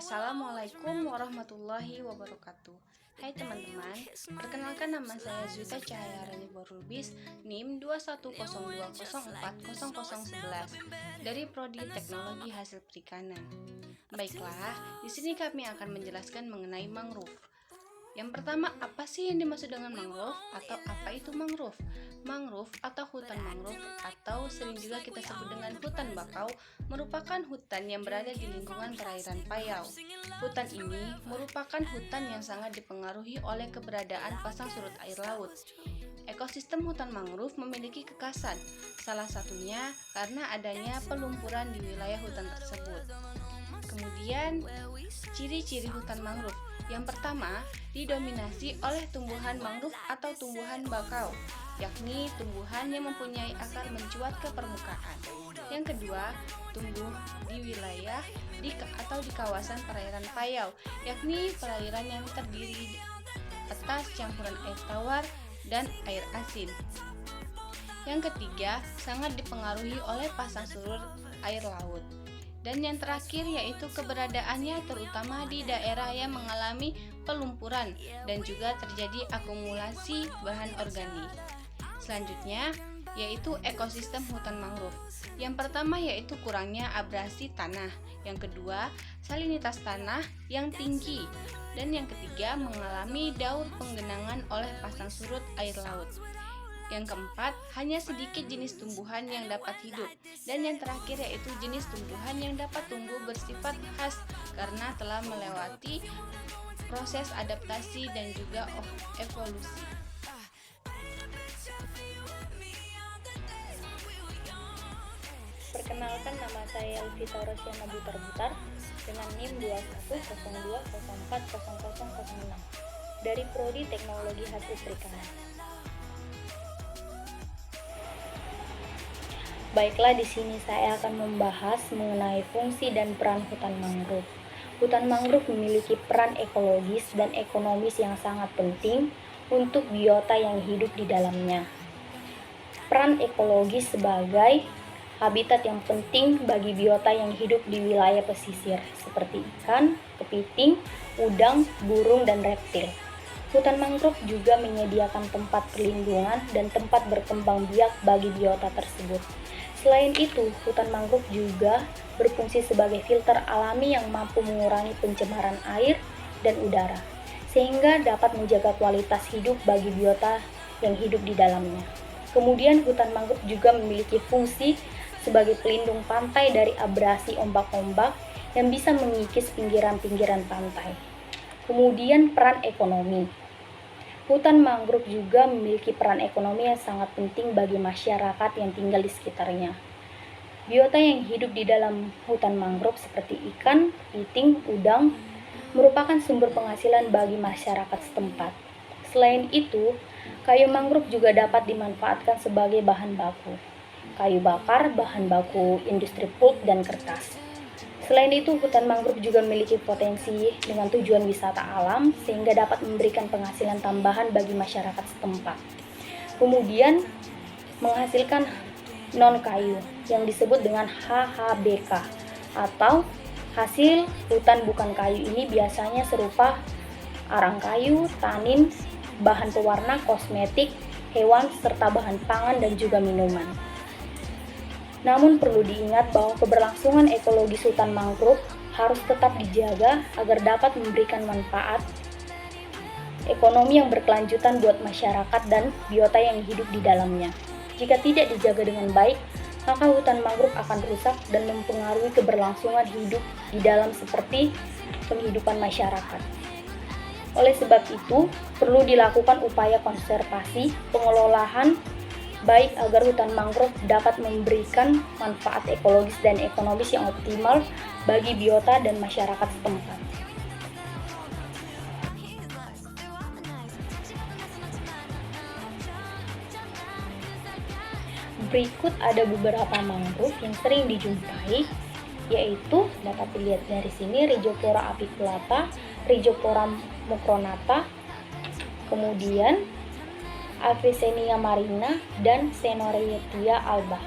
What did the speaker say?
Assalamualaikum warahmatullahi wabarakatuh. Hai teman-teman, perkenalkan nama saya Zuta Cahaya Rani Borlubis, NIM 21020400011 dari Prodi Teknologi Hasil Perikanan. Baiklah, di sini kami akan menjelaskan mengenai mangrove. Yang pertama, apa sih yang dimaksud dengan mangrove atau apa itu mangrove? Mangrove atau hutan mangrove atau sering juga kita sebut dengan hutan bakau merupakan hutan yang berada di lingkungan perairan Payau. Hutan ini merupakan hutan yang sangat dipengaruhi oleh keberadaan pasang surut air laut. Ekosistem hutan mangrove memiliki kekhasan, salah satunya karena adanya pelumpuran di wilayah hutan tersebut. Kemudian, ciri-ciri hutan mangrove. Yang pertama, didominasi oleh tumbuhan mangrove atau tumbuhan bakau, yakni tumbuhan yang mempunyai akar mencuat ke permukaan. Yang kedua, tumbuh di wilayah atau di kawasan perairan Payau, yakni perairan yang terdiri atas campuran air tawar dan air asin. Yang ketiga, sangat dipengaruhi oleh pasang surut air laut. Dan yang terakhir yaitu keberadaannya terutama di daerah yang mengalami pelumpuran dan juga terjadi akumulasi bahan organik. Selanjutnya yaitu ekosistem hutan mangrove. Yang pertama yaitu kurangnya abrasi tanah, yang kedua salinitas tanah yang tinggi, dan yang ketiga mengalami daur penggenangan oleh pasang surut air laut. Yang keempat, hanya sedikit jenis tumbuhan yang dapat hidup. Dan yang terakhir yaitu jenis tumbuhan yang dapat tumbuh bersifat khas karena telah melewati proses adaptasi dan juga evolusi. Perkenalkan, nama saya Elvita Rosyana Butar-Butar dengan NIM 21020404006 dari Prodi Teknologi Hasil Perikanan. Baiklah, di sini saya akan membahas mengenai fungsi dan peran hutan mangrove. Hutan mangrove memiliki peran ekologis dan ekonomis yang sangat penting untuk biota yang hidup di dalamnya. Peran ekologis sebagai habitat yang penting bagi biota yang hidup di wilayah pesisir, seperti ikan, kepiting, udang, burung, dan reptil. Hutan mangrove juga menyediakan tempat perlindungan dan tempat berkembang biak bagi biota tersebut. Selain itu, hutan mangrove juga berfungsi sebagai filter alami yang mampu mengurangi pencemaran air dan udara, sehingga dapat menjaga kualitas hidup bagi biota yang hidup di dalamnya. Kemudian, hutan mangrove juga memiliki fungsi sebagai pelindung pantai dari abrasi ombak-ombak yang bisa mengikis pinggiran-pinggiran pantai. Kemudian, peran ekonomi. Hutan mangrove juga memiliki peran ekonomi yang sangat penting bagi masyarakat yang tinggal di sekitarnya. Biota yang hidup di dalam hutan mangrove seperti ikan, kepiting, udang merupakan sumber penghasilan bagi masyarakat setempat. Selain itu, kayu mangrove juga dapat dimanfaatkan sebagai bahan baku. Kayu bakar, bahan baku industri pulp dan kertas. Selain itu, hutan mangrove juga memiliki potensi dengan tujuan wisata alam sehingga dapat memberikan penghasilan tambahan bagi masyarakat setempat. Kemudian, menghasilkan non-kayu yang disebut dengan HHBK atau hasil hutan bukan kayu. Ini biasanya serupa arang kayu, tanin, bahan pewarna, kosmetik, hewan, serta bahan pangan dan juga minuman. Namun perlu diingat bahwa keberlangsungan ekologis hutan mangrove harus tetap dijaga agar dapat memberikan manfaat ekonomi yang berkelanjutan buat masyarakat dan biota yang hidup di dalamnya. Jika tidak dijaga dengan baik, maka hutan mangrove akan rusak dan mempengaruhi keberlangsungan hidup di dalam seperti penghidupan masyarakat. Oleh sebab itu, perlu dilakukan upaya konservasi, pengelolaan baik agar hutan mangrove dapat memberikan manfaat ekologis dan ekonomis yang optimal bagi biota dan masyarakat setempat. Berikut ada beberapa mangrove yang sering dijumpai, yaitu dapat dilihat dari sini Rhizophora apiculata, Rhizophora mucronata, kemudian Avicennia marina, dan Senoretia alba.